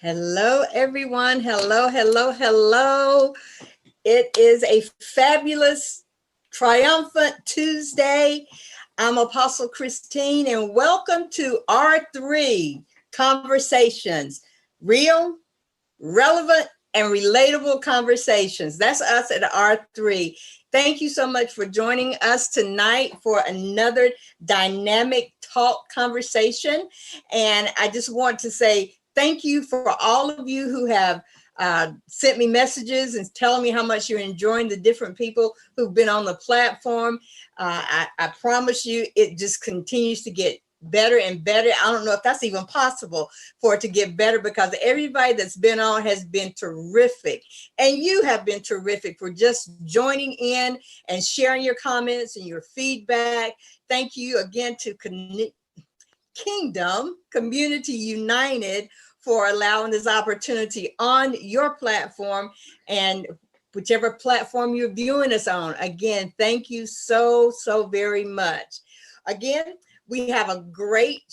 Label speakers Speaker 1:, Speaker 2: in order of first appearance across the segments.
Speaker 1: Hello, everyone. Hello, hello, hello. It is a fabulous, triumphant Tuesday. I'm Apostle Christine, and welcome to R3 Conversations. Real, relevant, and relatable conversations. That's us at R3. Thank you so much for joining us tonight for another dynamic talk conversation. And I just want to say thank you for all of you who have sent me messages and telling me how much you're enjoying the different people who've been on the platform. I promise you, it just continues to get better and better. I don't know if that's even possible for it to get better, because everybody that's been on has been terrific. And you have been terrific for just joining in and sharing your comments and your feedback. Thank you again to Kingdom Community United for allowing this opportunity on your platform, and whichever platform you're viewing us on. Again, thank you so very much. Again, we have a great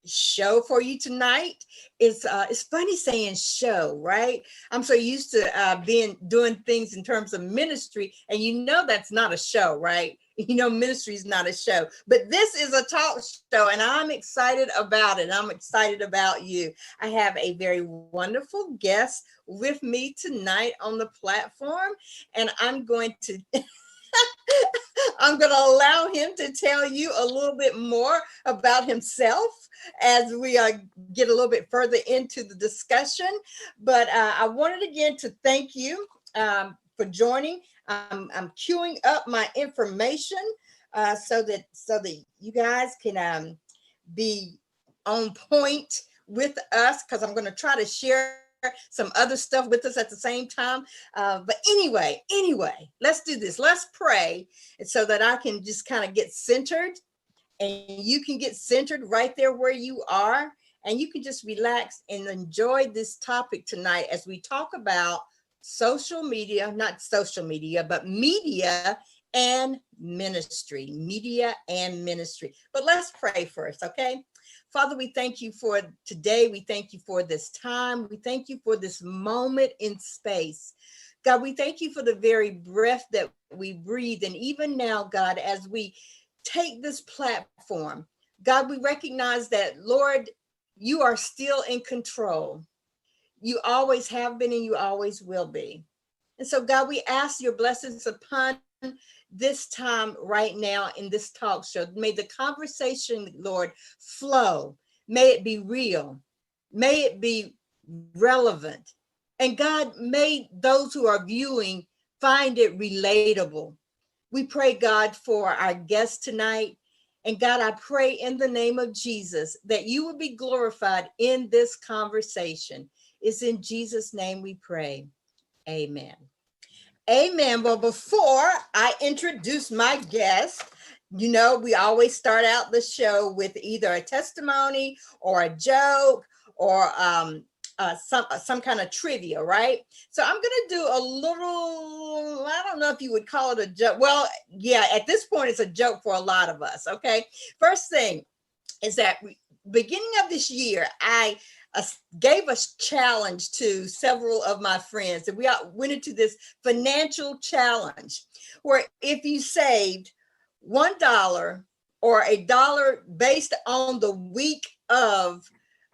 Speaker 1: show for you tonight. It's funny saying show, right? I'm so used to doing things in terms of ministry, and you know that's not a show, right? You know, ministry is not a show, but this is a talk show, and I'm excited about it. I'm excited about you. I have a very wonderful guest with me tonight on the platform, and I'm going to allow him to tell you a little bit more about himself as we get a little bit further into the discussion. But I wanted again to thank you for joining. I'm queuing up my information so that you guys can be on point with us, because I'm going to try to share some other stuff with us at the same time. But anyway, let's do this. Let's pray so that I can just kind of get centered, and you can get centered right there where you are, and you can just relax and enjoy this topic tonight as we talk about social media, not social media, but media and ministry, media and ministry. But let's pray first, okay? Father, we thank you for today. We thank you for this time. We thank you for this moment in space. God, we thank you for the very breath that we breathe. And even now, God, as we take this platform, God, we recognize that, Lord, you are still in control. You always have been and you always will be. And so, God, we ask your blessings upon this time right now in this talk show. May the conversation, Lord, flow. May it be real. May it be relevant. And God, may those who are viewing find it relatable. We pray, God, for our guest tonight. And God, I pray in the name of Jesus that you will be glorified in this conversation. It's in Jesus' name we pray. Amen. Amen. Well, before I introduce my guest, you know, we always start out the show with either a testimony or a joke or some kind of trivia, right? So I'm going to do a little, I don't know if you would call it a joke. Well, yeah, at this point, it's a joke for a lot of us, okay? First thing is that beginning of this year, I gave a challenge to several of my friends, and we went into this financial challenge where if you saved $1 or $1 based on the week of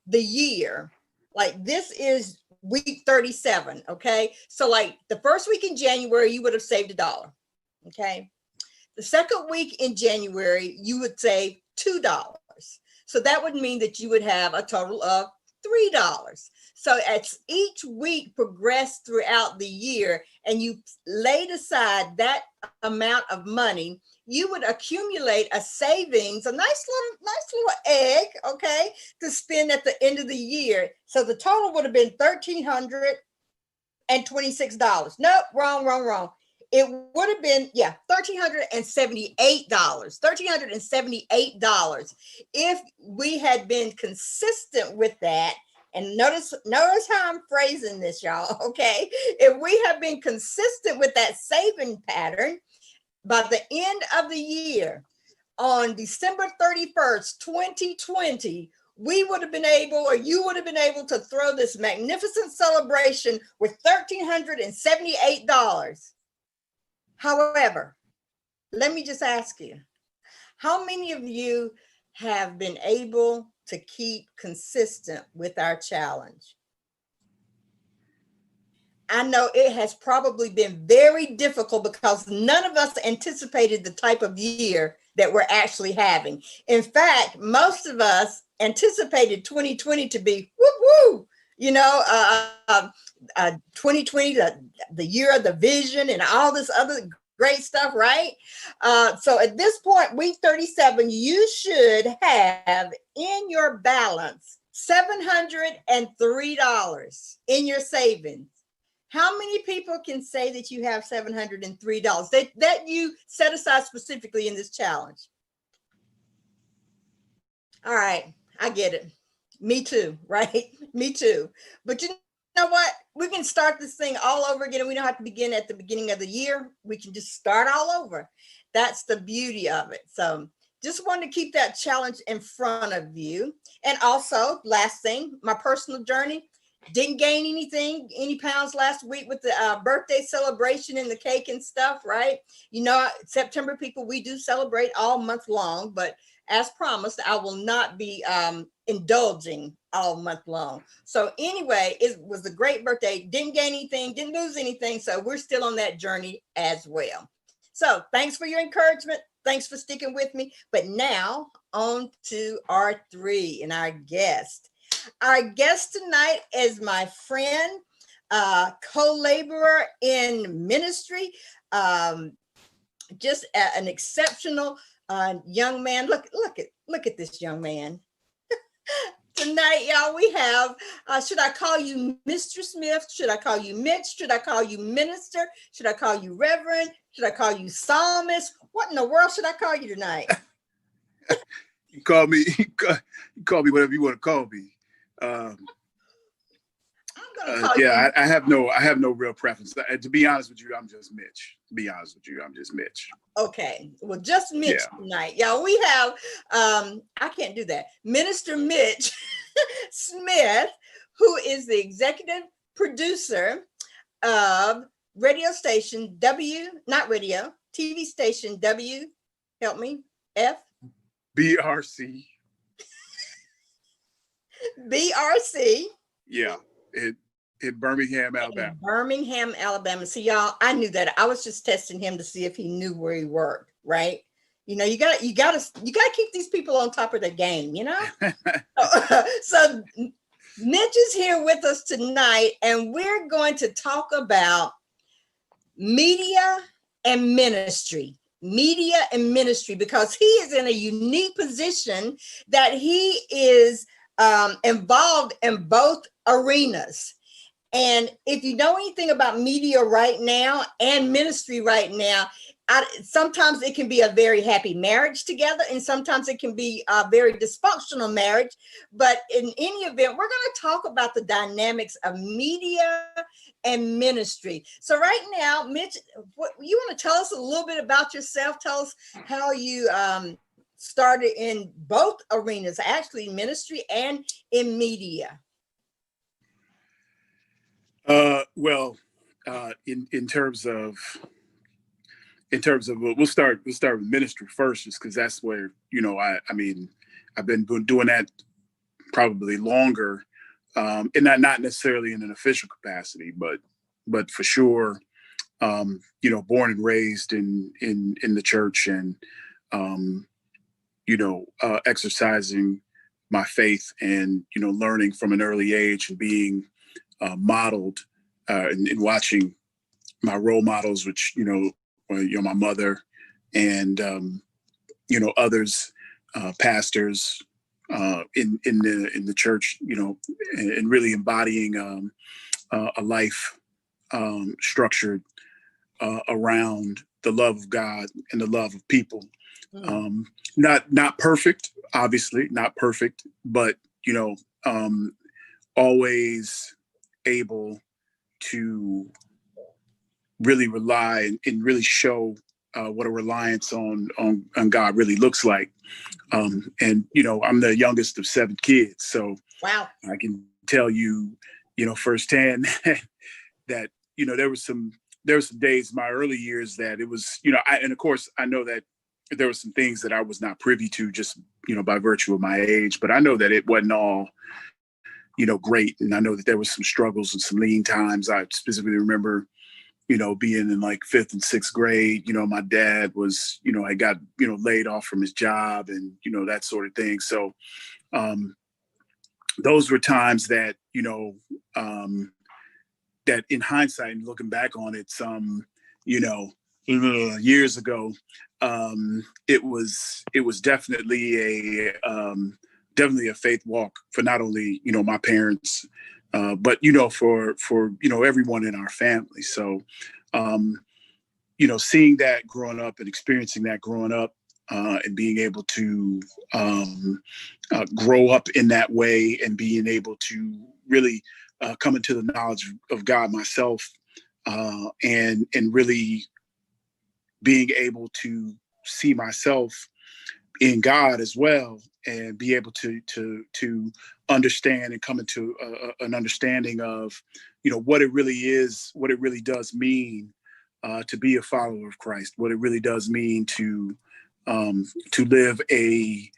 Speaker 1: the year, like this is week 37, okay? So like the first week in January, you would have saved $1, okay? The second week in January, you would save $2. So that would mean that you would have a total of $3. So as each week progressed throughout the year and you laid aside that amount of money, you would accumulate a savings, a nice little egg, okay, to spend at the end of the year. So the total would have been $1,326. Nope, wrong. it would have been, yeah, $1,378. $1,378 if we had been consistent with that. And notice how I'm phrasing this, y'all. Okay. If we have been consistent with that saving pattern, by the end of the year, on December 31st, 2020, we would have been able, or you would have been able to throw this magnificent celebration with $1,378. However, let me just ask you, how many of you have been able to keep consistent with our challenge? I know it has probably been very difficult because none of us anticipated the type of year that we're actually having. In fact, most of us anticipated 2020 to be woo-woo, 2020, the year of the vision and all this other great stuff, right? So at this point, week 37, you should have in your balance $703 in your savings. How many people can say that you have $703 that you set aside specifically in this challenge? All right, I get it. Me too, right? Me too. But you know what? We can start this thing all over again. And we don't have to begin at the beginning of the year. We can just start all over. That's the beauty of it. So just wanted to keep that challenge in front of you. And also, last thing, my personal journey. Didn't gain any pounds last week with the birthday celebration and the cake and stuff, right? September people, we do celebrate all month long, but as promised, I will not be indulging all month long. So anyway, it was a great birthday. Didn't gain anything, didn't lose anything. So we're still on that journey as well. So thanks for your encouragement. Thanks for sticking with me. But now on to our three and our guest. Our guest tonight is my friend, co-laborer in ministry, just an exceptional young man. Look at this young man. Tonight, y'all, we have, should I call you Mr. Smith? Should I call you Mitch? Should I call you minister? Should I call you reverend? Should I call you psalmist? What in the world should I call you tonight?
Speaker 2: You call me whatever you want to call me. I have no real preference. To be honest with you, I'm just Mitch.
Speaker 1: Okay, well, just Mitch tonight, y'all. We have I can't do that. Minister Mitch Smith, who is the executive producer of radio station TV station W. Help me, F.
Speaker 2: BRC.
Speaker 1: BRC.
Speaker 2: Yeah, in Birmingham, Alabama.
Speaker 1: Birmingham, Alabama. So y'all, I knew that. I was just testing him to see if he knew where he worked, right? You gotta keep these people on top of their game, So Mitch is here with us tonight, and we're going to talk about media and ministry. Because he is in a unique position that he is involved in both arenas. And if you know anything about media right now and ministry right now, sometimes it can be a very happy marriage together, and sometimes it can be a very dysfunctional marriage. But in any event, we're going to talk about the dynamics of media and ministry. So right now, Mitch, what you want to tell us a little bit about yourself? Tell us how you started in both arenas, actually ministry and in media.
Speaker 2: In terms of we'll start with ministry first, just because that's where I've been doing that probably longer, and not necessarily in an official capacity, but for sure, born and raised in the church, and exercising my faith, and learning from an early age, and being modeled and watching my role models, which my mother and others, pastors in the church, and really embodying a life structured around the love of God and the love of people.
Speaker 1: Mm.
Speaker 2: Not perfect, obviously, not perfect, but always able to really rely and really show what a reliance on God really looks like. And I'm the youngest of 7 kids, so
Speaker 1: Wow.
Speaker 2: I can tell you, firsthand that there were some days in my early years that it was, and of course I know that there were some things that I was not privy to just by virtue of my age, but I know that it wasn't all great, and I know that there was some struggles and some lean times. I specifically remember being in like 5th and 6th grade. My dad was, I got, laid off from his job and, that sort of thing. So those were times that, that in hindsight and looking back on it you know, years ago, it was definitely a faith walk for not only, my parents, but, for everyone in our family. So, seeing that growing up and experiencing that growing up, and being able to grow up in that way and being able to really come into the knowledge of God myself, and really being able to see myself in God as well, and be able to understand and come into an understanding of what it really is, what it really does mean to be a follower of Christ, what it really does mean to live a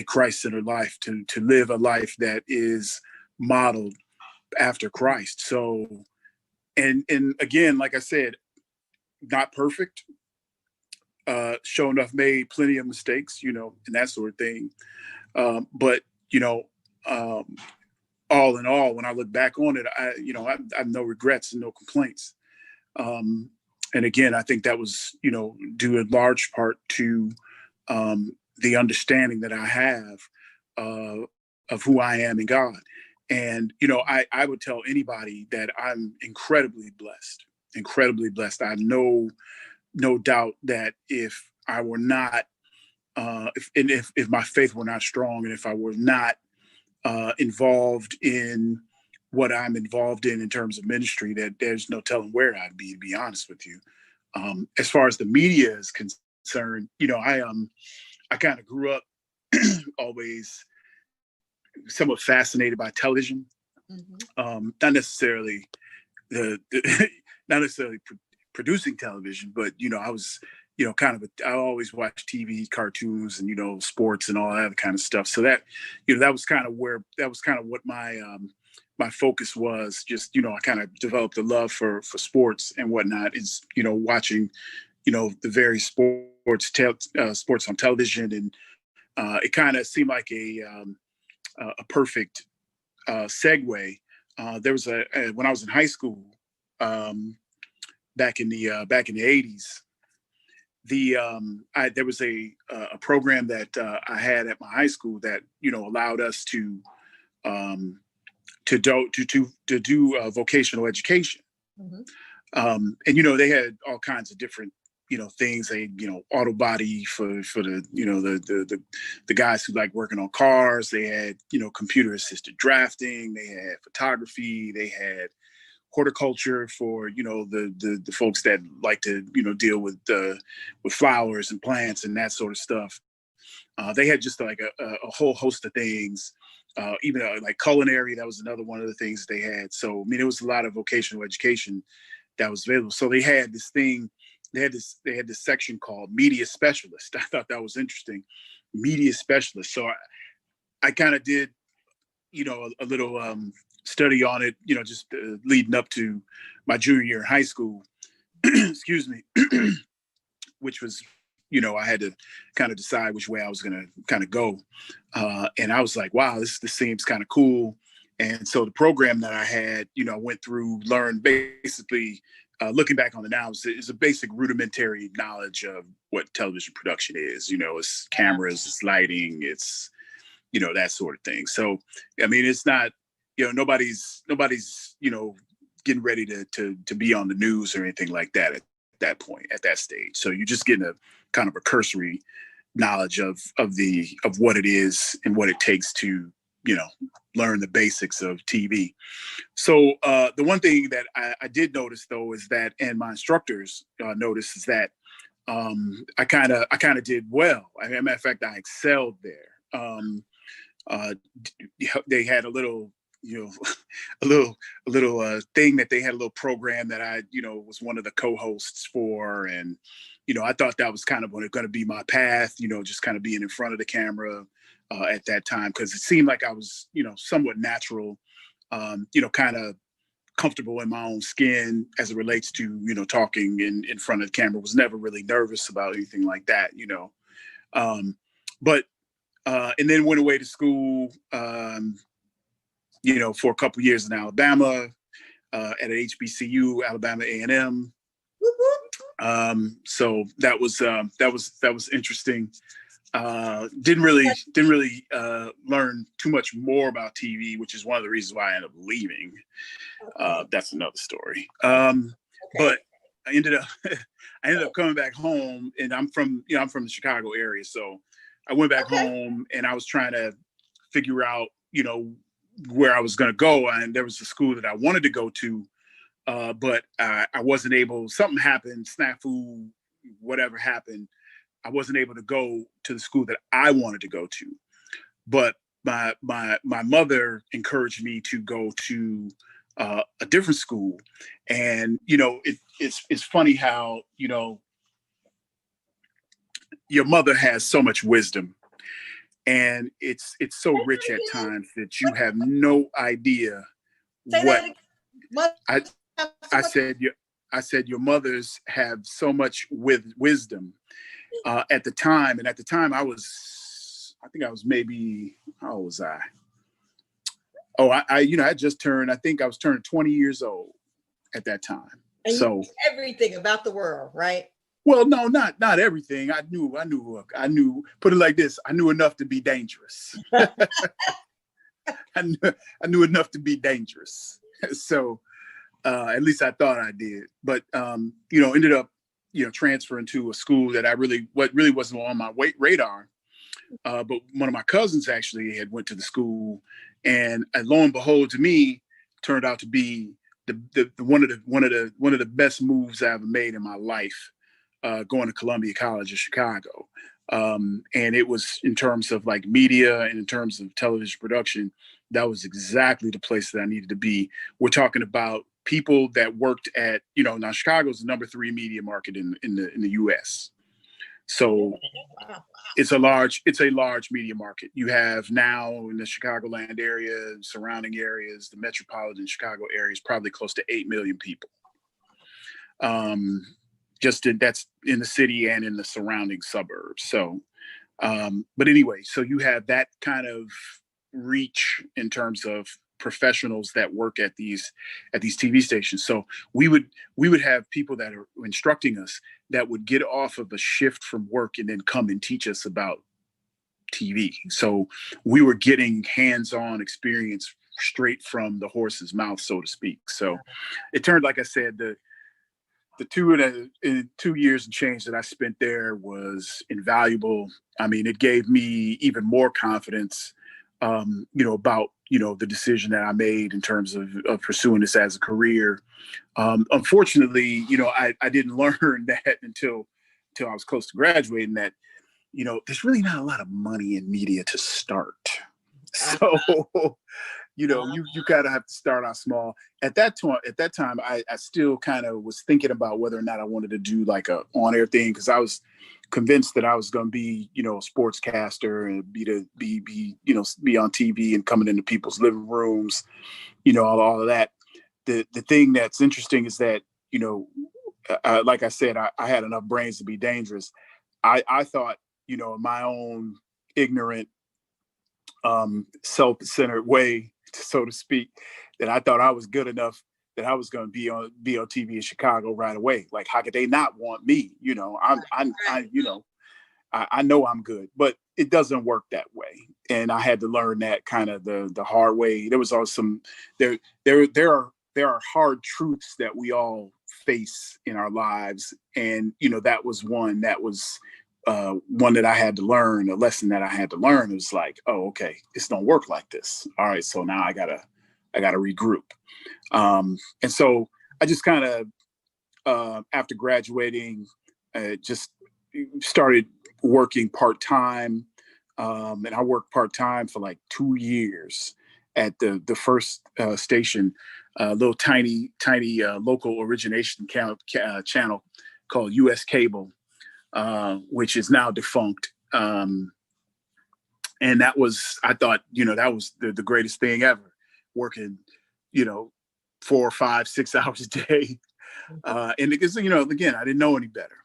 Speaker 2: Christ-centered life, to live a life that is modeled after Christ. So, and again, like I said, not perfect. Sure enough, made plenty of mistakes, and that sort of thing. But um, all in all, when I look back on it, I have no regrets and no complaints. And again, I think that was, due in large part to the understanding that I have of who I am in God. And, I would tell anybody that I'm incredibly blessed, incredibly blessed. I know no doubt that if I were not, if my faith were not strong, and if I were not involved in what I'm involved in terms of ministry, that there's no telling where I'd be, to be honest with you. As far as the media is concerned, I kind of grew up always somewhat fascinated by television. Not necessarily not necessarily producing television, but I was I always watched TV, cartoons, and sports and all that kind of stuff. So that that was kind of what my focus was. Just I kind of developed a love for sports and whatnot. Is watching the various sports on television, and it kind of seemed like a perfect segue. There was when I was in high school, back in the 80s. There was a program that I had at my high school that allowed us to do vocational education.
Speaker 1: Mm-hmm.
Speaker 2: And they had all kinds of different things. They auto body for the guys who like working on cars. They had computer assisted drafting. They had photography. They had horticulture for the folks that like to deal with flowers and plants and that sort of stuff. They had just like a whole host of things. Even like culinary, that was another one of the things they had. So I mean, it was a lot of vocational education that was available. So they had this thing. They had this section called media specialist. I thought that was interesting, media specialist. So I kind of did a little study on it, just leading up to my junior year in high school. Excuse me. Which was, I had to kind of decide which way I was going to kind of go. And I was like, wow, this seems kind of cool. And so the program that I had, went through, learned basically, looking back on it now, is a basic rudimentary knowledge of what television production is. It's cameras, it's lighting, it's, that sort of thing. So, I mean, it's not, nobody's, getting ready to be on the news or anything like that at that point, at that stage. So you're just getting a kind of a cursory knowledge of what it is and what it takes to, learn the basics of TV. So the one thing that I did notice though is that, and my instructors noticed, is that I kind of did well. As a matter of fact, I excelled there. They had a little, a little thing that they had, a little program that I, was one of the co-hosts for, and I thought that was kind of going to be my path, just kind of being in front of the camera at that time, because it seemed like I was, somewhat natural, kind of comfortable in my own skin as it relates to, talking in front of the camera. Was never really nervous about anything like that, but and then went away to school, for a couple years in Alabama, at an HBCU, Alabama A&M. So that was interesting. Didn't really learn too much more about TV, which is one of the reasons why I ended up leaving. That's another story. But I ended up coming back home, and I'm from the Chicago area, so I went back home, and I was trying to figure out, where I was going to go, and there was a school that I wanted to go to, but I wasn't able. Something happened, snafu, whatever happened. I wasn't able to go to the school that I wanted to go to, but my mother encouraged me to go to a different school, and it's funny how your mother has so much wisdom, and it's so rich at times that you have no idea what I said. Your mothers have so much wisdom. At the time, and at the time I think I was maybe, how old was I? Oh, I just turned, I think I was turning 20 years old at that time.
Speaker 1: And
Speaker 2: so
Speaker 1: you knew everything about the world, right?
Speaker 2: Well, no, not everything. I knew, put it like this, I knew enough to be dangerous. I knew enough to be dangerous. So at least I thought I did. But ended up transferring to a school that really wasn't on my radar. But one of my cousins actually had went to the school, and lo and behold, to me, turned out to be the one of the best moves I ever made in my life, going to Columbia College of Chicago. And it was, in terms of like media and in terms of television production, that was exactly the place that I needed to be. We're talking about people that worked at, now Chicago's the number 3 media market in the US. So it's a large media market. You have now in the Chicagoland area, surrounding areas, the metropolitan Chicago area is probably close to 8 million people. That's in the city and in the surrounding suburbs. So, but anyway, so you have that kind of reach in terms of professionals that work at these TV stations. So we would have people that are instructing us that would get off of a shift from work and then come and teach us about TV. So we were getting hands-on experience straight from the horse's mouth, so to speak. So it turned, like I said, the 2 years and change that I spent there was invaluable. I mean, it gave me even more confidence, about, the decision that I made in terms of pursuing this as a career. Unfortunately, I didn't learn that until I was close to graduating, that, there's really not a lot of money in media to start. So, you kind of have to start out small. At that time, I still kind of was thinking about whether or not I wanted to do like a on-air thing, because I was convinced that I was going to be, a sportscaster and be on TV and coming into people's living rooms, all of that. The thing that's interesting is that, like I said, I had enough brains to be dangerous. I thought, in my own ignorant, self-centered way, so to speak, that I thought I was good enough that I was going to be on TV in Chicago right away. Like, how could they not want me? I know I'm good, but it doesn't work that way. And I had to learn that kind of the hard way. There was also there there are hard truths that we all face in our lives. And, that was one that I had to learn, a lesson that I had to learn. It was like, oh, okay, this don't work like this. All right. So now I gotta regroup. And so I just kind of, after graduating, just started working part-time. And I worked part-time for like 2 years at the first station, little tiny local origination channel called US Cable, which is now defunct. And that was, I thought, that was the greatest thing ever, working, 4, 5, 6 hours a day. And because, again, I didn't know any better.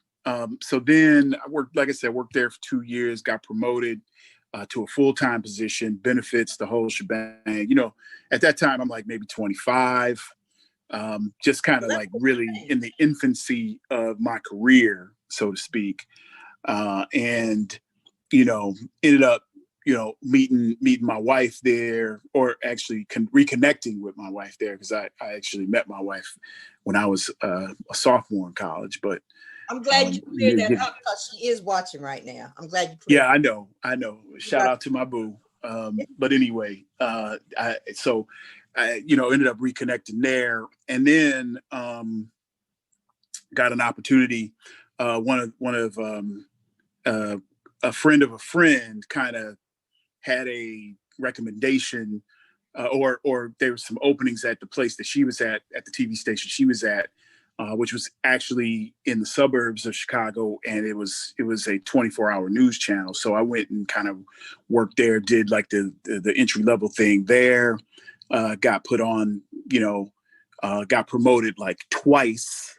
Speaker 2: So then I worked, like I said, worked there for 2 years, got promoted to a full-time position, benefits, the whole shebang. At that time, I'm like maybe 25, just kind of like really in the infancy of my career, so to speak. And, ended up, meeting my wife there, or actually reconnecting with my wife there, because I actually met my wife when I was a sophomore in college. But
Speaker 1: I'm glad you cleared that up, because she is watching right now. I'm glad you cleared.
Speaker 2: Yeah, I know. Shout out to my boo. But anyway, I ended up reconnecting there, and then got an opportunity. A friend of a friend kind of had a recommendation, or there were some openings at the place that she was at the TV station she was at, which was actually in the suburbs of Chicago, and it was a 24-hour news channel. So I went and kind of worked there, did like the entry level thing there, got put on, got promoted like twice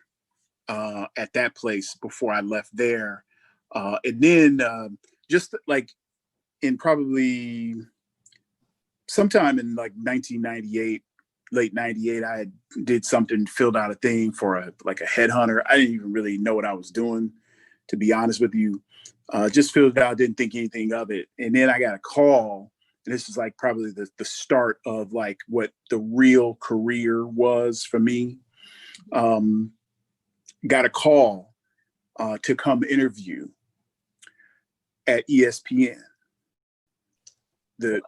Speaker 2: at that place before I left there, and then just like in probably sometime in like 1998. Late 98, I did something, filled out a thing for a headhunter. I didn't even really know what I was doing, to be honest with you. Just filled it out, didn't think anything of it. And then I got a call, and this is like probably the start of like what the real career was for me. Got a call to come interview at ESPN. The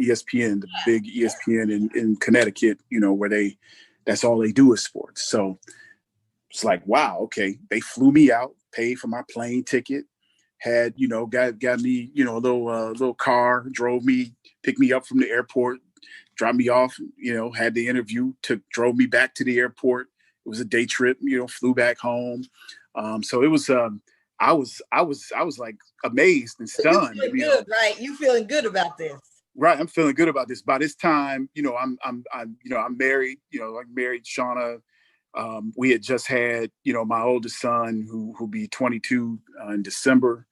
Speaker 2: ESPN, the big ESPN in Connecticut, where that's all they do is sports. So it's like, wow, okay. They flew me out, paid for my plane ticket, had, got me, a little car, picked me up from the airport, dropped me off, had the interview, drove me back to the airport. It was a day trip, flew back home. So it was, I was like amazed and stunned.
Speaker 1: You feeling good, right? You feeling good about this?
Speaker 2: Right, I'm feeling good about this. By this time, I'm married. I married Shauna. We had just had, my oldest son, who'll be 22 in December,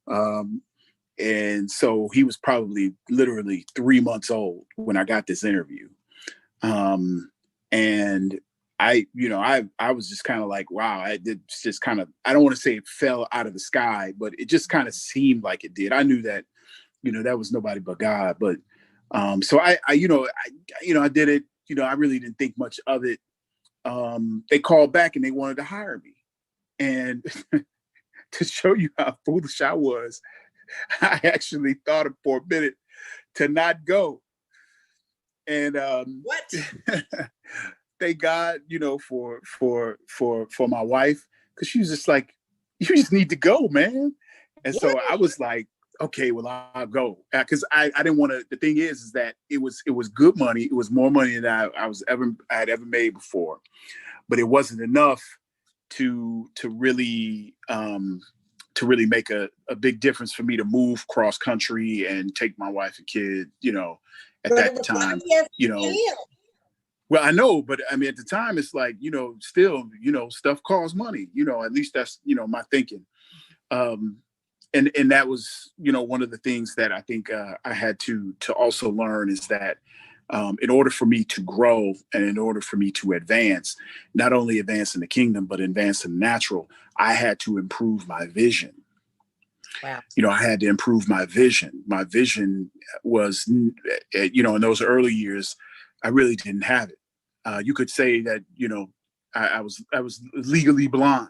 Speaker 2: and so he was probably literally 3 months old when I got this interview, and I was just kind of like, wow, it's just kind of, I don't want to say it fell out of the sky, but it just kind of seemed like it did. I knew that, that was nobody but God. But so I did it. I really didn't think much of it. They called back and they wanted to hire me. And to show you how foolish I was, I actually thought for a minute to not go. And
Speaker 1: what?
Speaker 2: Thank God, for my wife, because she was just like, you just need to go, man. And so I was like, okay, well, I'll go, because I didn't want to. The thing is that it was good money. It was more money than I had ever made before, but it wasn't enough to really make a big difference for me to move cross country and take my wife and kid, at that time, Well, I know, but I mean, at the time, it's like, still, stuff costs money, at least that's, my thinking. And that was, one of the things that I think I had to also learn is that in order for me to grow and in order for me to advance, not only advance in the kingdom, but advance in the natural, I had to improve my vision.
Speaker 1: Wow.
Speaker 2: I had to improve my vision. My vision was, in those early years, I really didn't have it. You could say that, I was legally blind,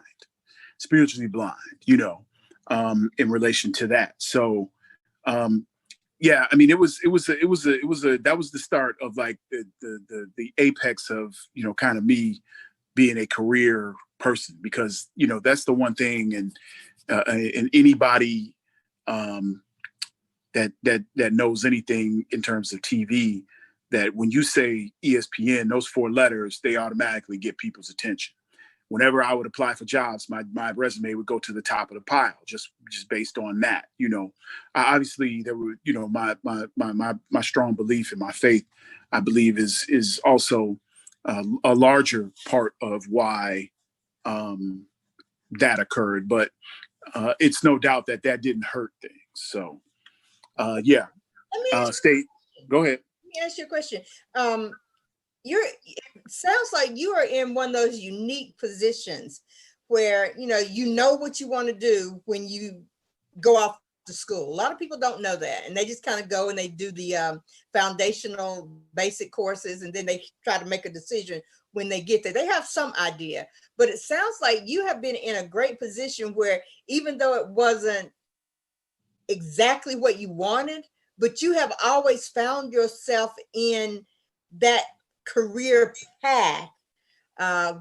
Speaker 2: spiritually blind, in relation to that. So, yeah, I mean, that was the start of like the apex of, kind of me being a career person, because, that's the one thing. And anybody, that knows anything in terms of TV, that when you say ESPN, those four letters, they automatically get people's attention. Whenever I would apply for jobs, my resume would go to the top of the pile, just based on that. Obviously there were, my strong belief in my faith, I believe is also a larger part of why that occurred. But it's no doubt that didn't hurt things. So yeah,
Speaker 1: Let me ask,
Speaker 2: state. Go ahead.
Speaker 1: let me ask you a question. It sounds like you are in one of those unique positions where you know what you want to do when you go off to school. A lot of people don't know that, and they just kind of go and they do the foundational basic courses, and then they try to make a decision when they get there. They have some idea, but it sounds like you have been in a great position where, even though it wasn't exactly what you wanted, but you have always found yourself in that career path,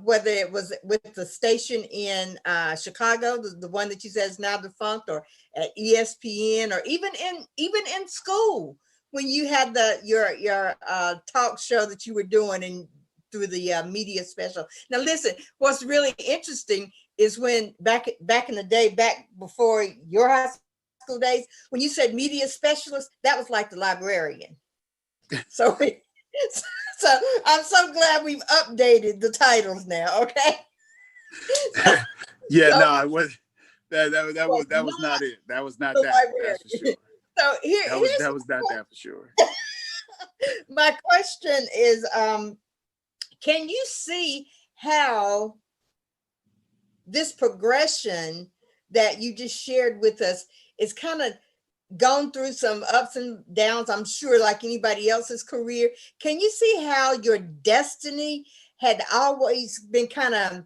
Speaker 1: whether it was with the station in Chicago, the one that you said is now defunct, or at ESPN, or even in school when you had your talk show that you were doing and through the media special. Now listen, what's really interesting is when back in the day, back before your high school days, when you said media specialist, that was like the librarian. So so I'm so glad we've updated the titles now. Okay.
Speaker 2: Yeah,
Speaker 1: So,
Speaker 2: no, I was that was not it. That was not
Speaker 1: the
Speaker 2: that.
Speaker 1: librarian.
Speaker 2: That's for sure.
Speaker 1: So here's
Speaker 2: That was not that for sure.
Speaker 1: my question is, can you see how this progression that you just shared with us is kind of gone through some ups and downs, I'm sure, like anybody else's career? Can you see how your destiny had always been kind of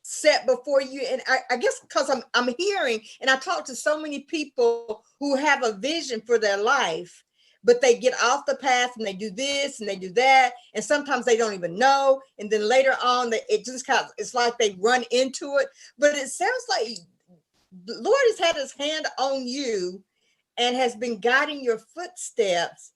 Speaker 1: set before you? And I guess because I'm hearing, and I talk to so many people who have a vision for their life, but they get off the path and they do this and they do that, and sometimes they don't even know, and then later on it just kind of, it's like they run into it. But it sounds like the Lord has had his hand on you and has been guiding your footsteps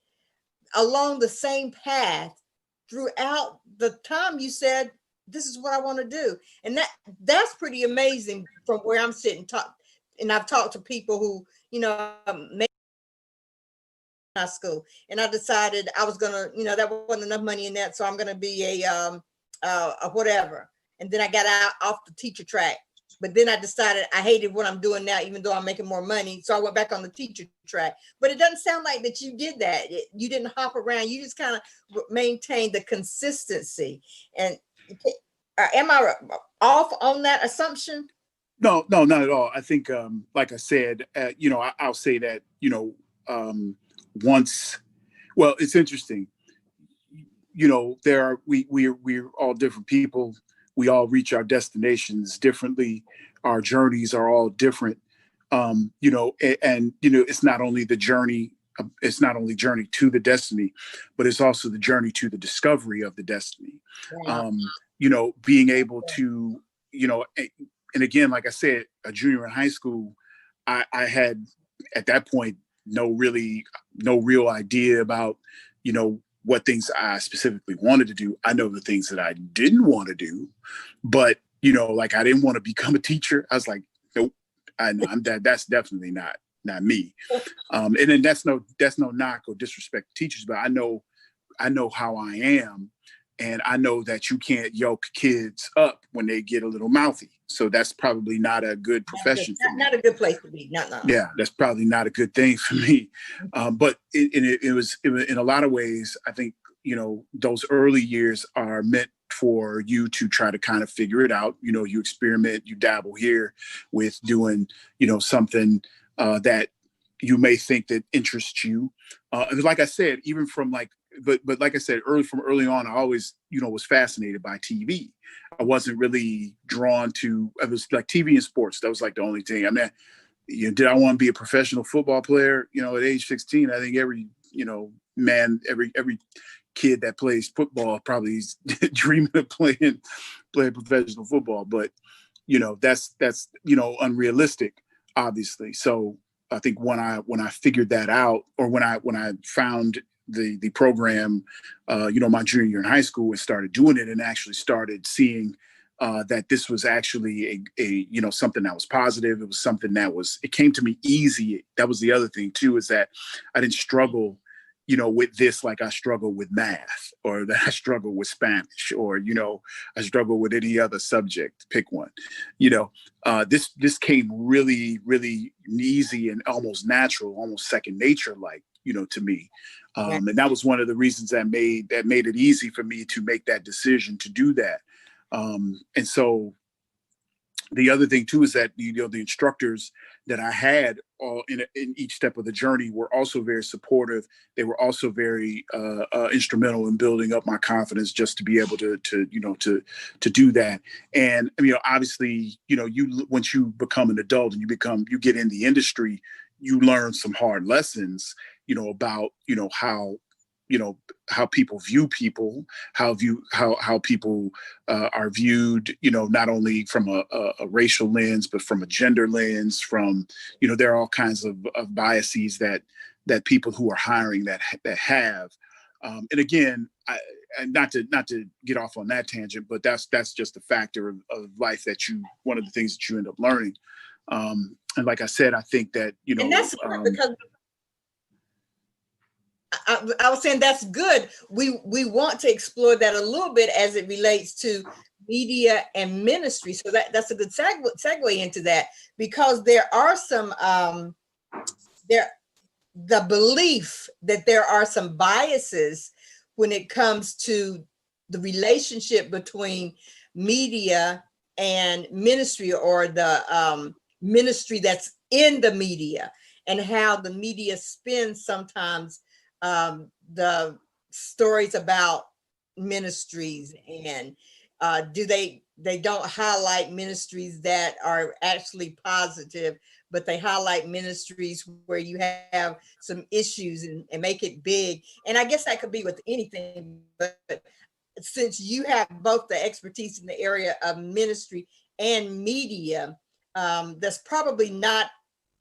Speaker 1: along the same path throughout the time you said, this is what I want to do. And that's pretty amazing from where I'm sitting. And I've talked to people who, made high school, and I decided I was gonna, that wasn't enough money in that, so I'm gonna be a whatever. And then I got out off the teacher track. But then I decided I hated what I'm doing now, even though I'm making more money. So I went back on the teacher track. But it doesn't sound like that you did that. You didn't hop around. You just kind of maintained the consistency. And am I off on that assumption?
Speaker 2: No, not at all. I think, like I said, I'll say that, once. Well, it's interesting. We're all different people. We all reach our destinations differently. Our journeys are all different. It's not only the journey, it's not only journey to the destiny, but it's also the journey to the discovery of the destiny.
Speaker 1: Wow.
Speaker 2: Being able to, and again, like I said, a junior in high school, I had at that point no real idea about, what things I specifically wanted to do. I know the things that I didn't want to do, but like I didn't want to become a teacher. I was like, nope, I'm that. That's definitely not me. And then that's no knock or disrespect to teachers, but I know how I am, and I know that you can't yoke kids up when they get a little mouthy. So that's probably not a good profession.
Speaker 1: Not a good place to be. No.
Speaker 2: Yeah, that's probably not a good thing for me. But it was in a lot of ways, I think, those early years are meant for you to try to kind of figure it out. You experiment, you dabble here with doing, something that you may think that interests you. Like I said, even from like but like I said, from early on, I always, was fascinated by TV. I wasn't really drawn to, it was like TV and sports. That was like the only thing. I mean, did I want to be a professional football player? At age 16, I think every, man, every kid that plays football probably is dreaming of playing professional football. But, that's unrealistic, obviously. So I think when I figured that out, or when I found the program, my junior year in high school, and started doing it, and actually started seeing that this was actually a something that was positive. It was something it came to me easy. That was the other thing too, is that I didn't struggle, with this like I struggle with math, or that I struggle with Spanish, or, I struggle with any other subject. Pick one. This came really, really easy and almost natural, almost second nature, like, to me. And that was one of the reasons that made it easy for me to make that decision to do that. And so the other thing too is that, the instructors that I had all in each step of the journey were also very supportive. They were also very instrumental in building up my confidence, just to be able to do that. And obviously, once you become an adult and you get in the industry, you learn some hard lessons, about how people view people, how people are viewed, not only from a racial lens, but from a gender lens, from, there are all kinds of biases that people who are hiring that have. And again, not to get off on that tangent, but that's just a factor of life one of the things that you end up learning. And like I said, I think that,
Speaker 1: and that's because I was saying that's good. We want to explore that a little bit as it relates to media and ministry. So that's a good segue into that, because there are some the belief that there are some biases when it comes to the relationship between media and ministry, or the ministry that's in the media, and how the media spins sometimes the stories about ministries, and they don't highlight ministries that are actually positive, but they highlight ministries where you have some issues, and make it big. And I guess that could be with anything, but since you have both the expertise in the area of ministry and media, that's probably not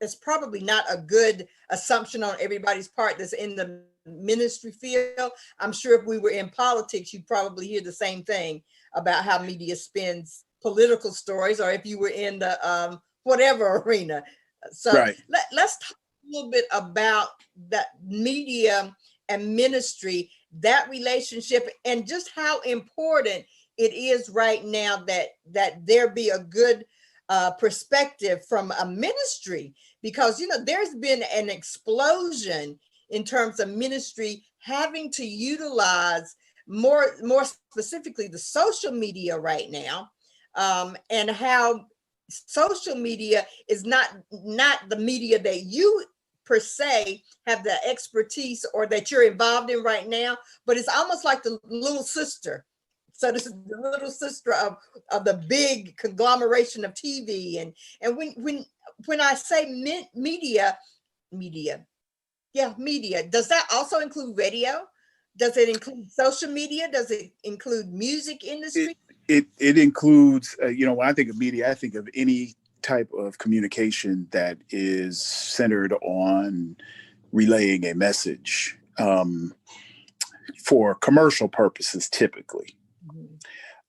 Speaker 1: a good assumption on everybody's part that's in the ministry field. I'm sure if we were in politics, you'd probably hear the same thing about how media spins political stories, or if you were in the whatever arena. So
Speaker 2: right.
Speaker 1: Let's talk a little bit about that media and ministry, that relationship, and just how important it is right now that there be a good perspective from a ministry, because there's been an explosion in terms of ministry having to utilize more specifically the social media right now, and how social media is not the media that you per se have the expertise or that you're involved in right now, but it's almost like the little sister. So this is the little sister of the big conglomeration of TV. And when I say media, does that also include radio? Does it include social media? Does it include music industry?
Speaker 2: It includes, when I think of media, I think of any type of communication that is centered on relaying a message for commercial purposes, typically.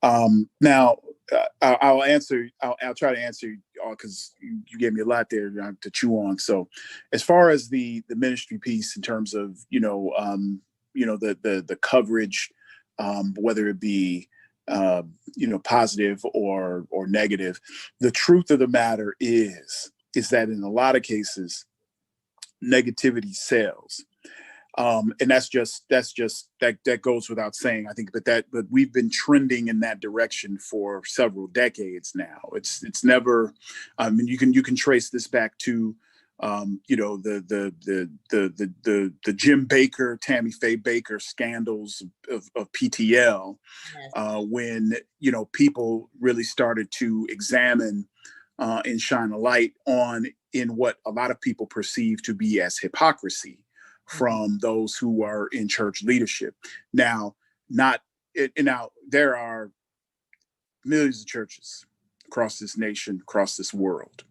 Speaker 2: Now, I'll try to answer because you gave me a lot there to chew on. So, as far as the ministry piece in terms of the coverage, whether it be positive or negative, the truth of the matter is that in a lot of cases, negativity sells. And that goes without saying, I think, but we've been trending in that direction for several decades now. It's never, you can trace this back to You know, the Jim Baker, Tammy Faye Baker scandals of PTL,
Speaker 1: Yes.
Speaker 2: when, you know, people really started to examine and shine a light on in what a lot of people perceive to be as hypocrisy from those who are in church leadership. Now, now there are millions of churches across this nation, across this world,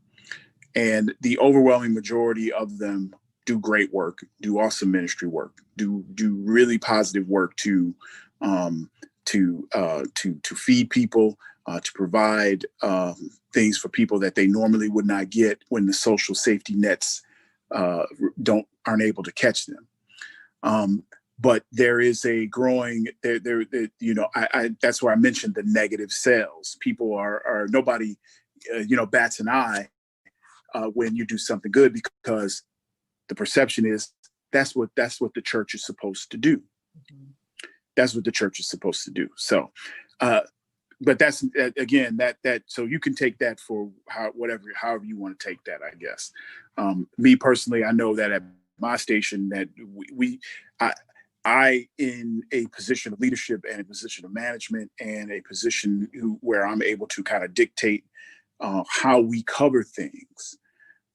Speaker 2: and the overwhelming majority of them do great work, do awesome ministry work, do really positive work to feed people, to provide things for people that they normally would not get when the social safety nets aren't able to catch them. But there is a growing you know, I that's where I mentioned the negative sales. People are nobody you know, bats an eye when you do something good, because the perception is that's what the church is supposed to do. That's what the church is supposed to do. So, but that's again that so you can take that for however you want to take that, I guess. Me personally, I know that at my station that I in a position of leadership and a position of management and a position where I'm able to kind of dictate how we cover things.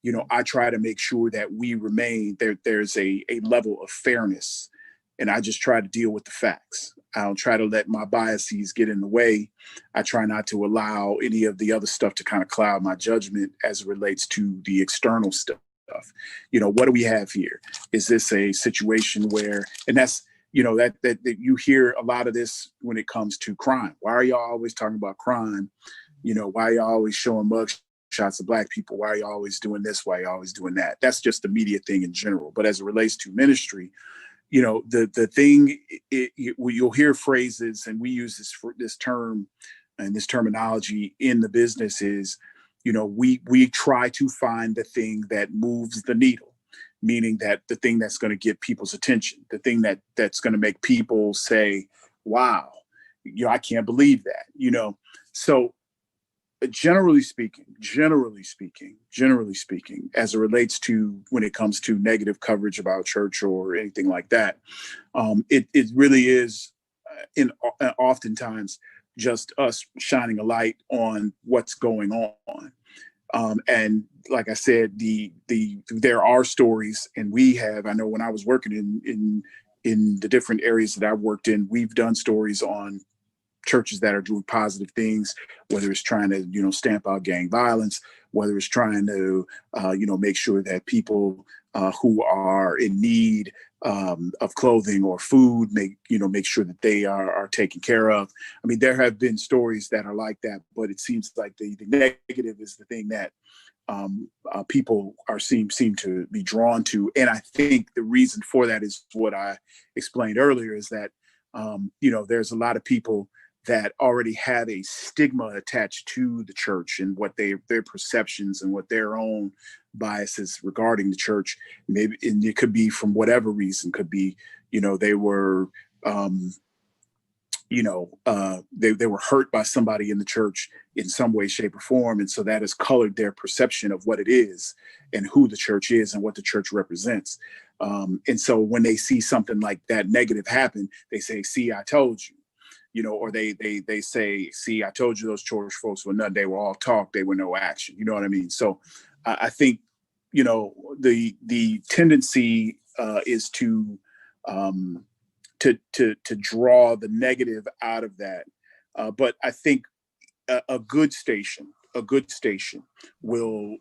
Speaker 2: You know, I try to make sure that we remain there. There's a level of fairness, and I just try to deal with the facts. I don't try to let my biases get in the way. I try not to allow any of the other stuff to kind of cloud my judgment as it relates to the external stuff. You know, what do we have here? Is this a situation where, and that's, you know, that you hear a lot of this when it comes to crime. Why are y'all always talking about crime? You know, why are y'all always showing mugs shots of Black people? Why are you always doing this? Why are you always doing that? That's just the media thing in general. But as it relates to ministry, you know, the thing, you'll hear phrases, and we use this term and this terminology in the business is, you know, we try to find the thing that moves the needle, meaning that the thing that's going to get people's attention, the thing that's going to make people say, wow, you know, I can't believe that, you know. So generally speaking, as it relates to when it comes to negative coverage about church or anything like that, it really is oftentimes just us shining a light on what's going on. And like I said, there are stories, and I know when I was working in the different areas that I've worked in, we've done stories on churches that are doing positive things, whether it's trying to, you know, stamp out gang violence, whether it's trying to, you know, make sure that people who are in need of clothing or food, make sure that they are taken care of. I mean, there have been stories that are like that, but it seems like the negative is the thing that people seem to be drawn to. And I think the reason for that is what I explained earlier, is that, you know, there's a lot of people that already have a stigma attached to the church and what their perceptions and what their own biases regarding the church. Maybe, and it could be from whatever reason, could be, you know, they were, they were hurt by somebody in the church in some way, shape, or form. And so that has colored their perception of what it is and who the church is and what the church represents. And so when they see something like that negative happen, they say, see, I told you. You know, or they say, see, I told you those church folks were nothing. They were all talk. They were no action. You know what I mean? So I think, you know, the tendency is to draw the negative out of that. But I think a good station will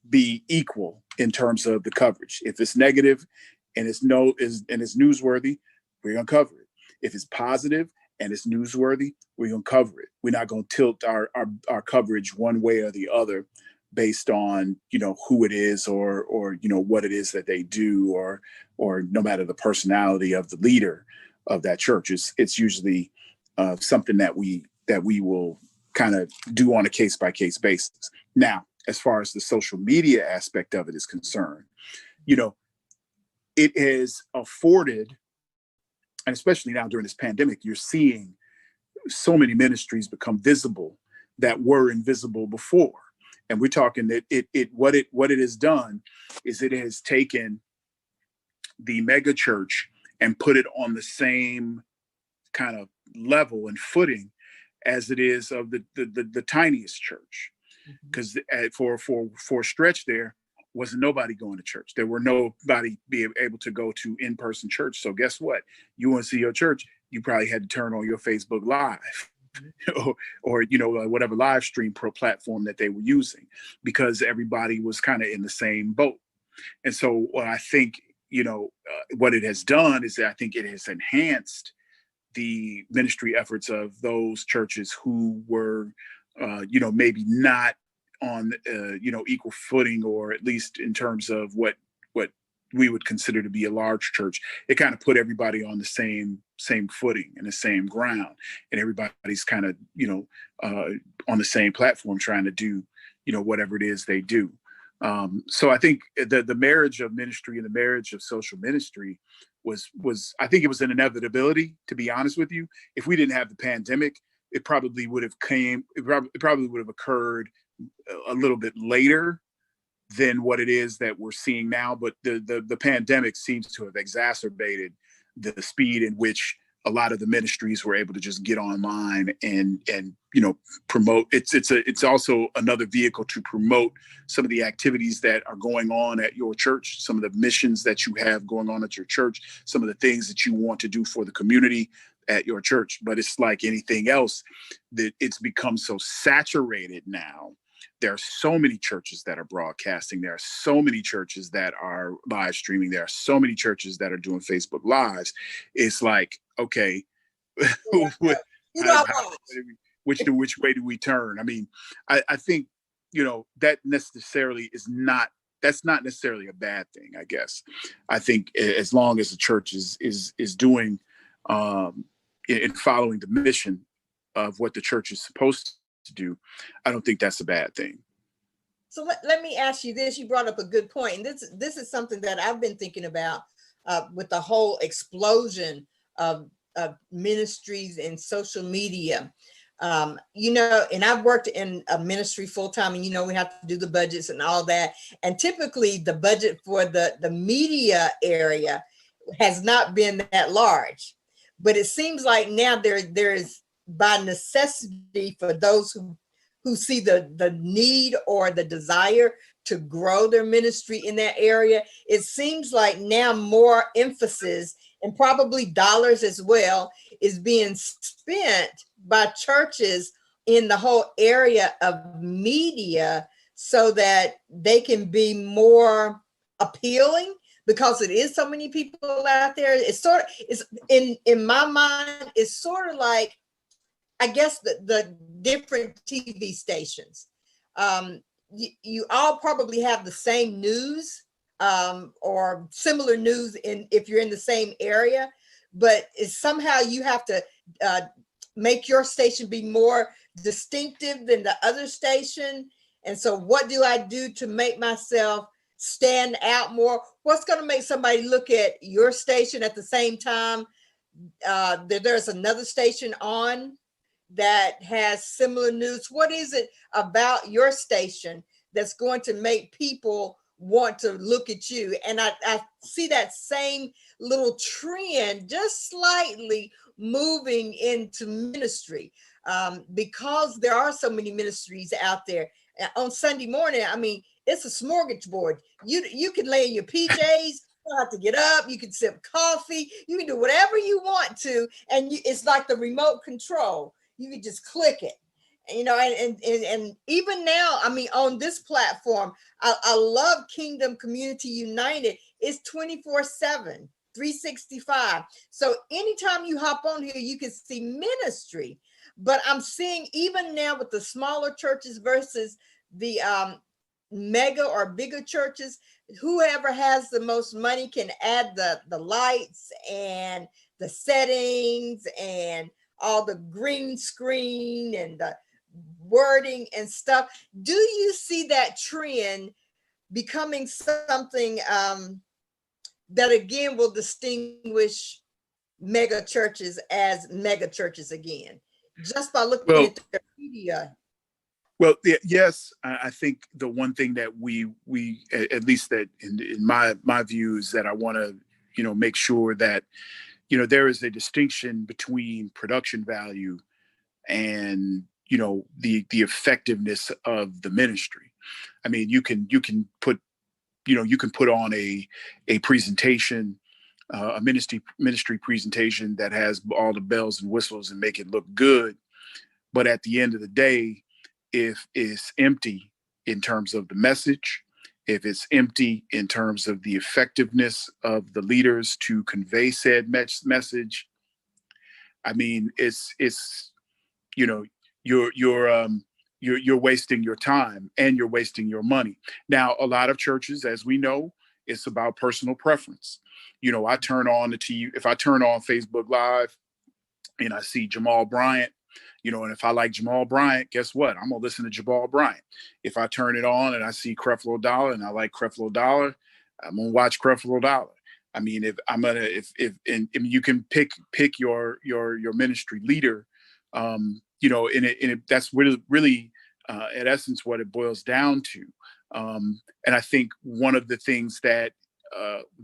Speaker 2: be equal in terms of the coverage. If it's negative and it's newsworthy, we're gonna cover it. If it's positive and it's newsworthy, we're gonna cover it. We're not gonna tilt our coverage one way or the other based on, you know, who it is or you know what it is that they do or no matter the personality of the leader of that church. It's usually something that we will kind of do on a case by case basis. Now, as far as the social media aspect of it is concerned, you know, it has afforded, and especially now during this pandemic, you're seeing so many ministries become visible that were invisible before. And we're talking that what it has done is it has taken the mega church and put it on the same kind of level and footing as it is of the tiniest church. Because for a stretch there wasn't nobody going to church. There were nobody being able to go to in-person church. So guess what? You want to see your church, you probably had to turn on your Facebook Live or whatever live stream pro platform that they were using, because everybody was kind of in the same boat. And so what I think, what it has done is that I think it has enhanced the ministry efforts of those churches who were, maybe not on, equal footing, or at least in terms of what we would consider to be a large church. It kind of put everybody on the same footing and the same ground, and everybody's kind of, on the same platform trying to do, whatever it is they do. So I think the marriage of ministry and the marriage of social ministry was I think it was an inevitability, to be honest with you. If we didn't have the pandemic, it probably would have occurred a little bit later than what it is that we're seeing now. But the pandemic seems to have exacerbated the speed in which a lot of the ministries were able to just get online and promote. It's also another vehicle to promote some of the activities that are going on at your church, some of the missions that you have going on at your church, some of the things that you want to do for the community at your church. But it's like anything else, that it's become so saturated now. There are so many churches that are broadcasting. There are so many churches that are live streaming. There are so many churches that are doing Facebook Lives. It's like, okay, which way do we turn? I mean, I think, that's not necessarily a bad thing, I guess. I think as long as the church is doing in following the mission of what the church is supposed to do, I don't think that's a bad thing.
Speaker 1: So let me ask you this. You brought up a good point, and this is something that I've been thinking about with the whole explosion of ministries and social media. And I've worked in a ministry full time, and we have to do the budgets and all that. And typically the budget for the media area has not been that large, but it seems like now there is, by necessity, for those who see the need or the desire to grow their ministry in that area, it seems like now more emphasis, and probably dollars as well, is being spent by churches in the whole area of media so that they can be more appealing, because it is so many people out there. It's in my mind, it's sort of like, I guess, the different TV stations. You all probably have the same news or similar news if you're in the same area, but it's somehow you have to make your station be more distinctive than the other station. And so what do I do to make myself stand out more? What's going to make somebody look at your station at the same time there's another station on that has similar news? What is it about your station that's going to make people want to look at you? And I see that same little trend just slightly moving into ministry, because there are so many ministries out there. On Sunday morning, I mean, it's a smorgasbord. You can lay in your PJs. You don't have to get up. You can sip coffee. You can do whatever you want to, and it's like the remote control. You can just click it, and even now, I mean, on this platform, I love Kingdom Community United. It's 24/7, 365. So anytime you hop on here, you can see ministry. But I'm seeing, even now with the smaller churches versus the mega or bigger churches, whoever has the most money can add the lights and the settings and all the green screen and the wording and stuff. Do you see that trend becoming something that again will distinguish mega churches as mega churches again, just by looking at their media?
Speaker 2: Well, yes, I think the one thing that we at least that in my view is that I want to make sure that there is a distinction between production value and the effectiveness of the ministry. I mean, you can put you can put on a presentation, a ministry presentation that has all the bells and whistles and make it look good, but at the end of the day, if it's empty in terms of the message, if it's empty in terms of the effectiveness of the leaders to convey said message, I mean, it's you know you're wasting your time and you're wasting your money. Now, a lot of churches, as we know, it's about personal preference. I turn on the TV. If I turn on Facebook Live and I see Jamal Bryant, and if I like Jamal Bryant, guess what? I'm gonna listen to Jamal Bryant. If I turn it on and I see Creflo Dollar and I like Creflo Dollar, I'm gonna watch Creflo Dollar. I mean, if you can pick your ministry leader, that's really at essence what it boils down to. And I think one of the things that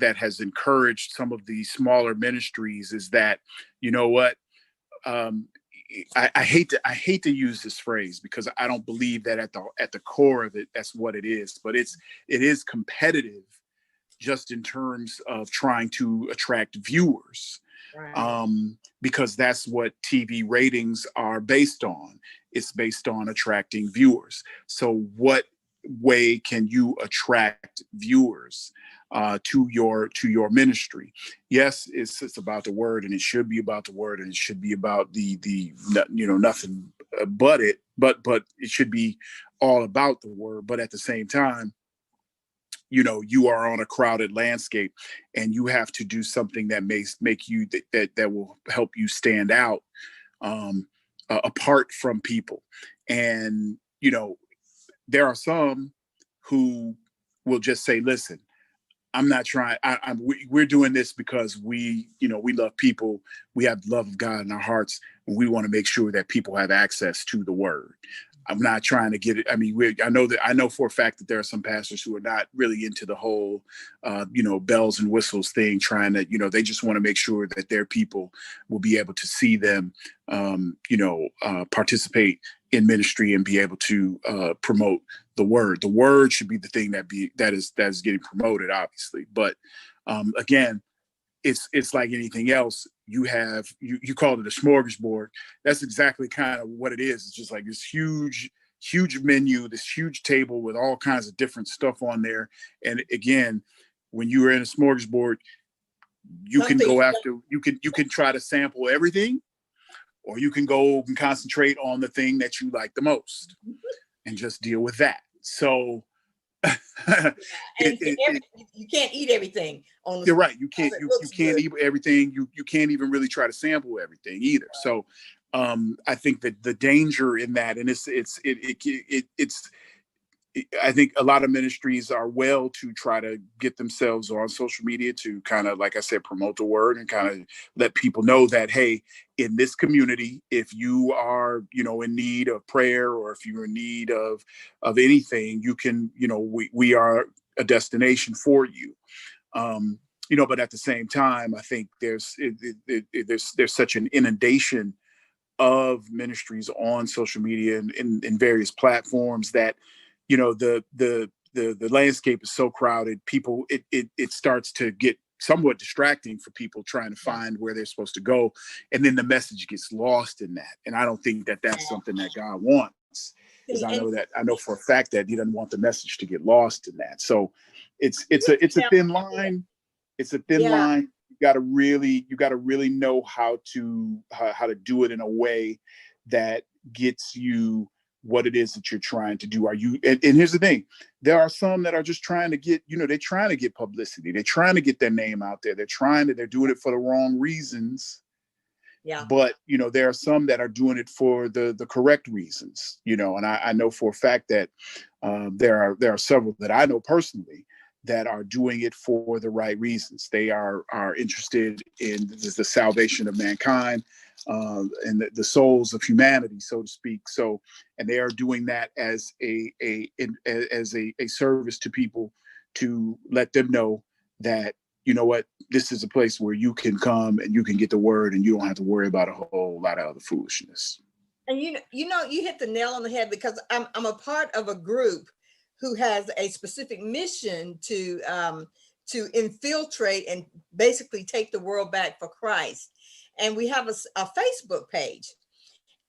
Speaker 2: has encouraged some of the smaller ministries is that, you know what, I hate to use this phrase because I don't believe that at the core of it that's what it is, but it is competitive just in terms of trying to attract viewers.
Speaker 1: Right.
Speaker 2: Because that's what TV ratings are based on. It's based on attracting viewers. So what way can you attract viewers to your ministry? Yes, it's about the word, and it should be about the word, and it should be about the nothing but it, but it should be all about the word. But at the same time, you are on a crowded landscape, and you have to do something that make you that will help you stand out apart from people. And there are some who will just say, listen, I'm not trying. We're doing this because we love people. We have the love of God in our hearts, and we want to make sure that people have access to the word. I'm not trying to get it. I mean, I know for a fact that there are some pastors who are not really into the whole, bells and whistles thing, trying to, they just want to make sure that their people will be able to see them, participate in ministry and be able to promote the word. The word should be the thing that is getting promoted, obviously. But again, it's like anything else. You called it a smorgasbord. That's exactly kind of what it is. It's just like this huge menu, this huge table with all kinds of different stuff on there. And again, when you are in a smorgasbord, you can go after, you can try to sample everything, or you can go and concentrate on the thing that you like the most and just deal with that. So
Speaker 1: you can't eat everything on the.
Speaker 2: You're right. You can't eat everything. You can't even really try to sample everything either. So I think that the danger in that, and it's I think a lot of ministries are well to try to get themselves on social media to kind of, like I said, promote the word and kind of let people know that, hey, in this community, if you are, in need of prayer, or if you're in need of anything, you can, we are a destination for you. But at the same time, I think there's such an inundation of ministries on social media and in various platforms that, the landscape is so crowded. People, it starts to get somewhat distracting for people trying to find where they're supposed to go, and then the message gets lost in that. And I don't think that that's something that God wants, because I know for a fact that He doesn't want the message to get lost in that. So it's a thin line. It's a thin line. You got to really know how to do it in a way that gets you what it is that you're trying to do. And here's the thing, there are some that are just trying to get, they're trying to get publicity. They're trying to get their name out there. They're doing it for the wrong reasons. Yeah. But, there are some that are doing it for the correct reasons, and I know for a fact that there are several that I know personally that are doing it for the right reasons. They are interested in the salvation of mankind, and the souls of humanity, so to speak. So, and they are doing that as a service to people, to let them know that, you know what, this is a place where you can come and you can get the word, and you don't have to worry about a whole lot of other foolishness.
Speaker 1: And you hit the nail on the head, because I'm a part of a group who has a specific mission to infiltrate and basically take the world back for Christ. And we have a Facebook page,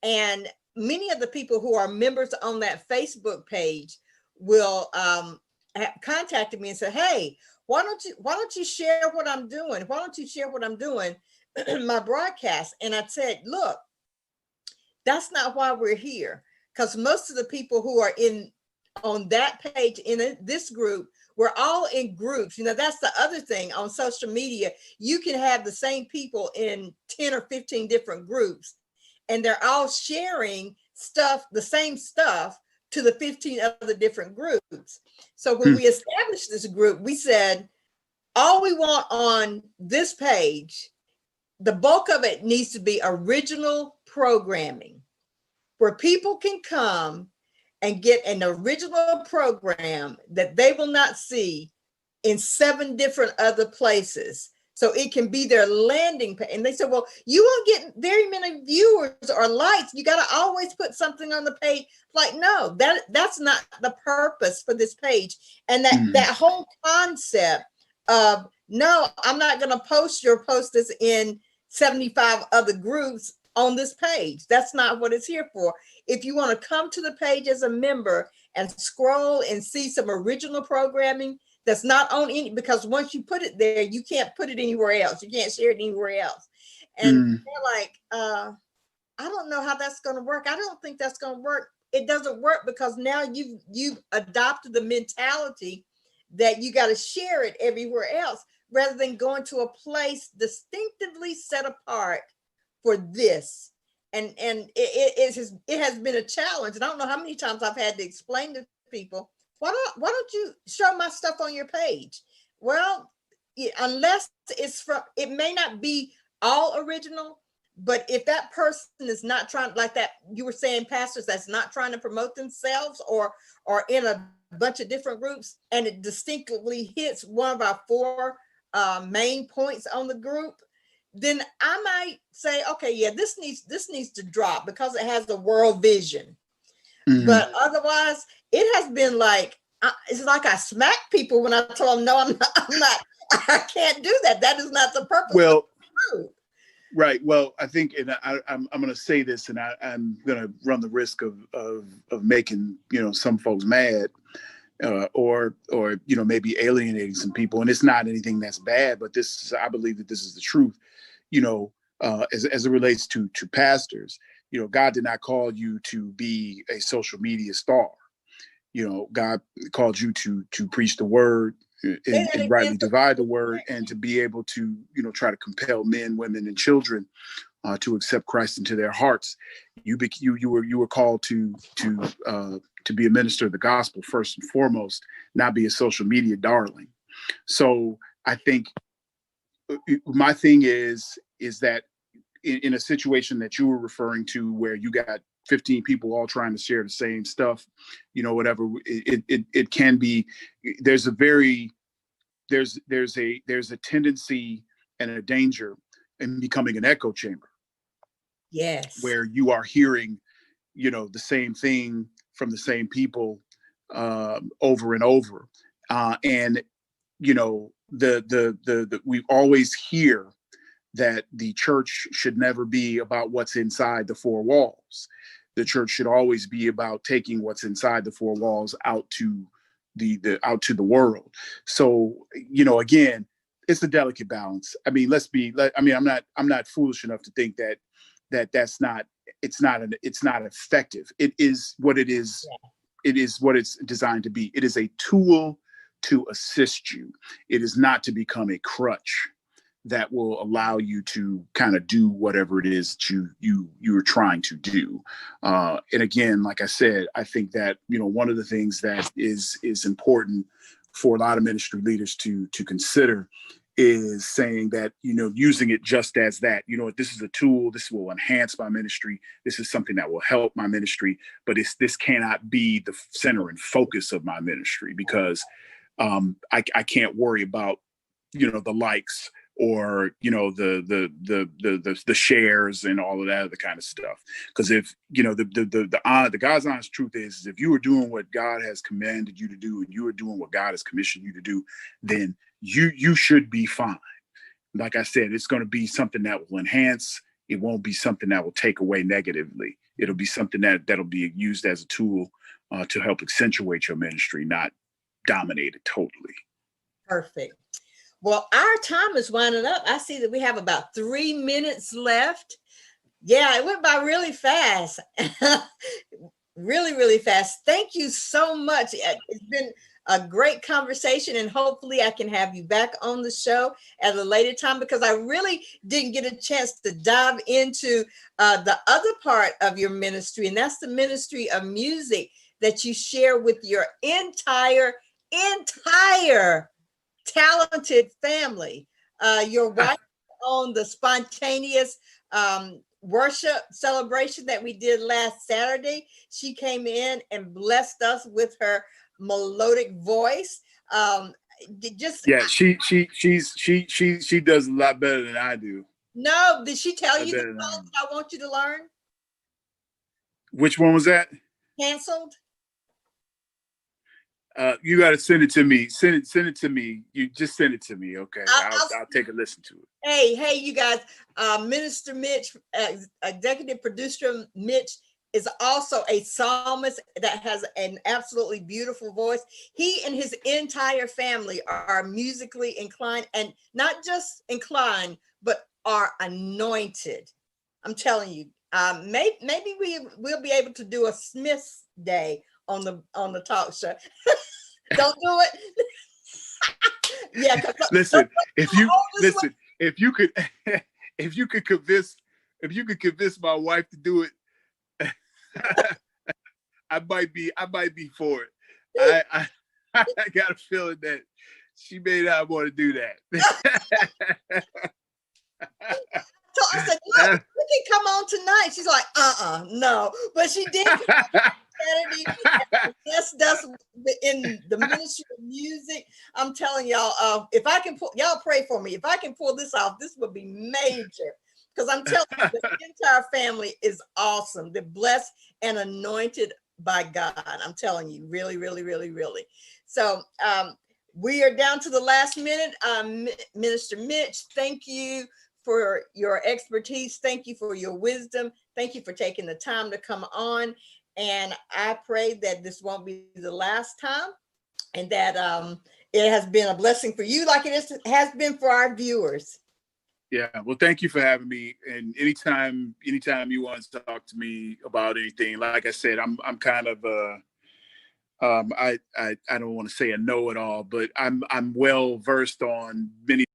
Speaker 1: and many of the people who are members on that Facebook page will contacted me and said, "Hey, why don't you share what I'm doing? Why don't you share what I'm doing, my broadcast?" And I said, "Look, that's not why we're here, because most of the people who are on that page in this group, we're all in groups. That's the other thing on social media. You can have the same people in 10 or 15 different groups, and they're all sharing stuff, the same stuff, to the 15 other different groups. So when we established this group, we said, all we want on this page, the bulk of it needs to be original programming, where people can come and get an original program that they will not see in 7 different other places. So it can be their landing page." And they said, "Well, you won't get very many viewers or likes. You got to always put something on the page." Like, no, that's not the purpose for this page. And that whole concept of, no, I'm not going to post your post that's in 75 other groups on this page. That's not what it's here for. If you want to come to the page as a member and scroll and see some original programming that's not on any, because once you put it there, you can't put it anywhere else. You can't share it anywhere else. And they're like, I don't know how that's going to work. I don't think that's going to work. It doesn't work, because now you've adopted the mentality that you got to share it everywhere else, rather than going to a place distinctively set apart for this. And it has been a challenge. And I don't know how many times I've had to explain to people, why don't you show my stuff on your page? Well, unless it may not be all original, but if that person is not trying, like that you were saying, pastors that's not trying to promote themselves, or in a bunch of different groups, and it distinctly hits one of our 4 main points on the group, then I might say, okay, yeah, this needs to drop, because it has the world vision. But otherwise, it has been like, it's like I smack people when I tell them, no, I'm not, I can't do that. That is not the purpose.
Speaker 2: Well, right. Well, I think, and I'm going to say this, and I'm going to run the risk of making, some folks mad, or maybe alienating some people. And it's not anything that's bad, but I believe that this is the truth. As it relates to pastors, God did not call you to be a social media star. God called you to preach the word and rightly divide the word, and to be able to, try to compel men, women, and children to accept Christ into their hearts. You were called to be a minister of the gospel first and foremost, not be a social media darling. So I think my thing is that in a situation that you were referring to, where you got 15 people all trying to share the same stuff, whatever, it can be, there's a tendency and a danger in becoming an echo chamber.
Speaker 1: Yes.
Speaker 2: Where you are hearing, the same thing from the same people over and over. And we always hear that the church should never be about what's inside the 4 walls. The church should always be about taking what's inside the 4 walls out to the world. So, again, it's a delicate balance. I mean, I'm not foolish enough to think it's not effective. It is what it is. Yeah. It is what it's designed to be. It is a tool to assist you. It is not to become a crutch that will allow you to kind of do whatever it is you're trying to do. And again, like I said, I think that, one of the things that is important for a lot of ministry leaders to consider is saying that, using it just as that, this is a tool, this will enhance my ministry. This is something that will help my ministry, but this cannot be the center and focus of my ministry, because I can't worry about, the likes or, the shares and all of that other kind of stuff. Because if, the God's honest truth is if you are doing what God has commanded you to do, and you are doing what God has commissioned you to do, then you should be fine. Like I said, it's going to be something that will enhance. It won't be something that will take away negatively. It'll be something that'll be used as a tool to help accentuate your ministry, not dominate it totally.
Speaker 1: Perfect. Well, our time is winding up. I see that we have about 3 minutes left. Yeah, it went by really fast. Really, really fast. Thank you so much. It's been a great conversation, and hopefully I can have you back on the show at a later time, because I really didn't get a chance to dive into the other part of your ministry, and that's the ministry of music that you share with your entire talented family. Your wife on the spontaneous worship celebration that we did last Saturday. She came in and blessed us with her melodic voice.
Speaker 2: She does a lot better than I do.
Speaker 1: No, did she tell you the song that I want you to learn?
Speaker 2: Which one was that?
Speaker 1: Canceled.
Speaker 2: You got to send it to me. Send it to me. You just send it to me. Okay. I'll take a listen to it.
Speaker 1: Hey, you guys, Minister Mitch, executive producer Mitch is also a psalmist that has an absolutely beautiful voice. He and his entire family are musically inclined, and not just inclined, but are anointed. I'm telling you, maybe we'll be able to do a Smith's Day on the talk show. Don't do it. Yeah.
Speaker 2: Listen, if you could convince my wife to do it, I might be for it. I got a feeling that she may not want to do that.
Speaker 1: So I said, look, you can come on tonight. She's like, no. But she did come on Saturday. Blessed us in the ministry of music. I'm telling y'all, if I can y'all pray for me. If I can pull this off, this would be major. Because I'm telling you, the entire family is awesome. They're blessed and anointed by God. I'm telling you, really, really, really, really. So we are down to the last minute. Minister Mitch, thank you for your expertise. Thank you for your wisdom. Thank you for taking the time to come on. And I pray that this won't be the last time, and that it has been a blessing for you like it has been for our viewers.
Speaker 2: Yeah, well, thank you for having me. And anytime you want to talk to me about anything, like I said, I'm kind of I don't want to say a know-it-all, but I'm well versed on many